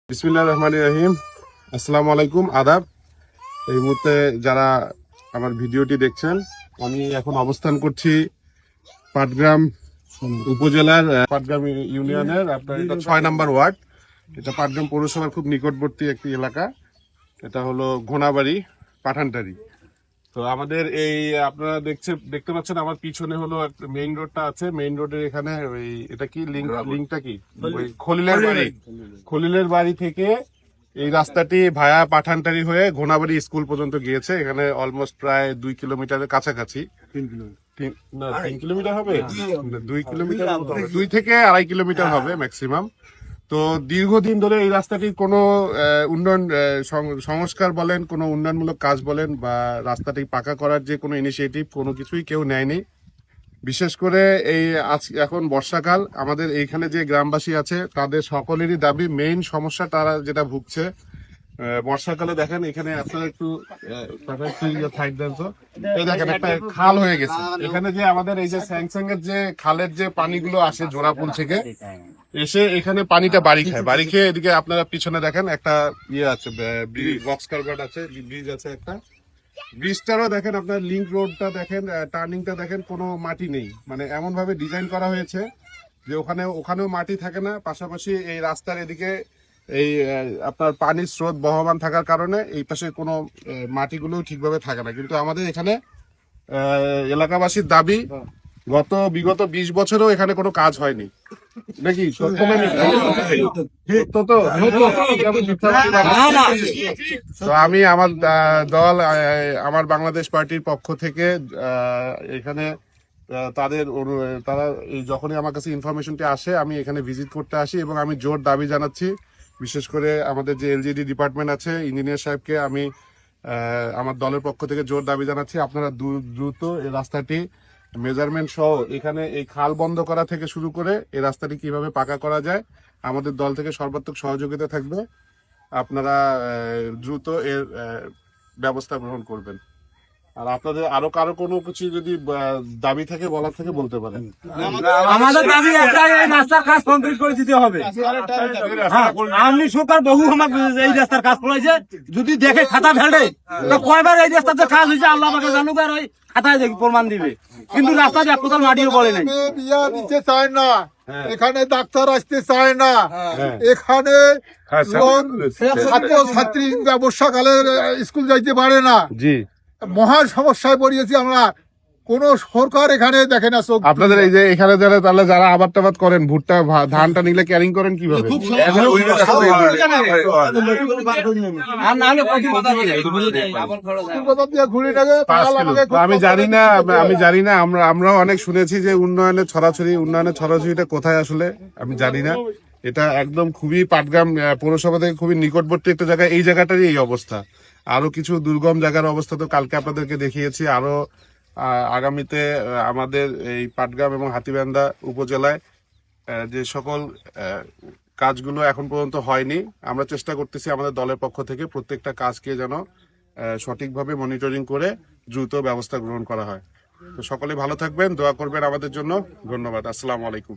বিসমিল্লাহির রহমানির রহিম। আসসালামু আলাইকুম, আদাব। এই মুহূর্তে যারা আমার ভিডিওটি দেখছেন, আমি এখন অবস্থান করছি পাটগ্রাম উপজেলার পাটগ্রাম ইউনিয়নের আপনার এটা 6 নম্বর ওয়ার্ড। এটা পাটগ্রাম পৌরসভার খুব নিকটবর্তী একটি এলাকা। এটা হলো ঘোনাবাড়ি পাঠানটারি। তো আমাদের এই আপনারা দেখতে পাচ্ছেন আমার পিছনে হলো মেইন রোডটা আছে। মেইন রোডের এখানে ওই এটা কি লিঙ্কটা কি ওই খলিলের বাড়ি থেকে এই রাস্তাটি ভায়া পাঠানটারি হয়ে ঘোনাবাড়ি স্কুল পর্যন্ত গিয়েছে। এখানে অলমোস্ট প্রায় 2 কিলোমিটারের কাছাকাছি। 3 কিলোমিটার হবে, 2 কিলোমিটার, 2 থেকে 2.5 কিলোমিটার হবে ম্যাক্সিমাম। তো দীর্ঘদিন ধরে এই রাস্তাটির কোনো উন্নয়ন সংস্কার বলেন, কোনো উন্নয়নমূলক কাজ বলেন বা রাস্তাটি পাকা করার যে কোনো ইনিশিয়েটিভ কোনো কিছুই কেউ নেয়নি। বিশেষ করে এই এখন বর্ষাকাল, আমাদের এইখানে যে গ্রামবাসী আছে তাদের সকলেরই দাবি, মেইন সমস্যা তারা যেটা ভুগছে বর্ষাকালে। দেখেন এখানে আপনারা একটু সাইড দেন তো, এই দেখেন একটা খাল হয়ে গেছে এখানে। যে আমাদের এই যে স্যাংসেংয়ের যে খালের যে পানিগুলো আসে জোড়াপুল থেকে এসে এখানে পানিটা বাড়ি খেয়ে এদিকে আপনারা পিছনে দেখেন একটা ইয়ে আছে, বক্স কালভার্ট আছে, ব্রিজ আছে একটা। ব্রিজটারও দেখেন আপনার লিংক রোডটা দেখেন, টার্নিংটা দেখেন, কোনো মাটি নেই। মানে এমন ভাবে ডিজাইন করা হয়েছে যে ওখানেও মাটি থাকে না। পাশাপাশি এই রাস্তার এদিকে এই আপনার পানির স্রোত বহমান থাকার কারণে এই পাশে কোনো মাটিগুলো ঠিকভাবে থাকে না। কিন্তু আমাদের এখানে এলাকাবাসীর দাবি, বিগত 20 বছরেও এখানে কোনো কাজ হয়নি নাকি? তো আমি আমার দল, আমার বাংলাদেশ পার্টির পক্ষ থেকে এখানে তারা যখনই আমার কাছে ইনফরমেশনটি আসে আমি এখানে ভিজিট করতে আসি এবং আমি জোর দাবি জানাচ্ছি, বিশেষ করে আমাদের যে এলজিডি ডিপার্টমেন্ট আছে, ইঞ্জিনিয়ার সাহেবকে আমি আমার দলের পক্ষ থেকে জোর দাবি জানাচ্ছি, আপনারা দ্রুত এই রাস্তাটি মেজারমেন্ট সহ এখানে এই খাল বন্ধ করা থেকে শুরু করে এই রাস্তাটি কিভাবে পাকা করা যায় আমাদের দল থেকে সর্বাত্মক সহযোগিতা থাকবে। আপনারা দ্রুত এর ব্যবস্থা গ্রহণ করবেন। আর আপনাদের আরো কারো কোনো কিছু যদি দাবি থাকে বলার থেকে বলতে পারেন। আমাদের দাবি একটাই, এই রাস্তার কাজ কমপ্লিট করে দিতে হবে। আমি সরকার বহু আমাকে এই রাস্তার কাজ করেছে, যদি দেখে খাতা ফেলে তো কয়বার এই রাস্তাতে কাজ হয়েছে আল্লাহ আমাকে জানুক, আর ওই খাতায় দেখি প্রমাণ দিবে। কিন্তু রাস্তা এক কোথাও মাটিও পড়ে নাই। বিয়া দিতে চায় না, এখানে ডাক্তার আসতে চায় না, এখানে ছাত্র ছাত্রী বর্ষাকালে স্কুল যাইতে পারে না। জি, মহা সমস্যায় পড়িয়েছি আমরা। কোন সরকার এখানে দেখে না। আপনাদের এই যে এখানে যারা আবাদ টাবাদ করেন, ভুট্টা ধানটা নিলে ক্যারিং করেন কিভাবে? আমি জানি না, আমরাও অনেক শুনেছি যে উন্নয়নের ছড়াছড়িটা কোথায় আসলে আমি জানি না। এটা একদম খুবই পাটগ্রাম পৌরসভা থেকে খুবই নিকটবর্তী একটা জায়গা। এই জায়গাটারই এই অবস্থা। আরো কিছু দুর্গম জায়গার অবস্থা তো কালকে আপনাদেরকে দেখিয়েছি। আরো আগামীতে আমাদের এই পাটগ্রাম এবং হাতীবান্ধা উপজেলায় যে সকল কাজগুলো এখন পর্যন্ত হয়নি, আমরা চেষ্টা করতেছি আমাদের দলের পক্ষ থেকে প্রত্যেকটা কাজকে যেন সঠিকভাবে মনিটরিং করে দ্রুত ব্যবস্থা গ্রহণ করা হয়। তো সকলে ভালো থাকবেন, দোয়া করবেন আমাদের জন্য। ধন্যবাদ। আসসালামু আলাইকুম।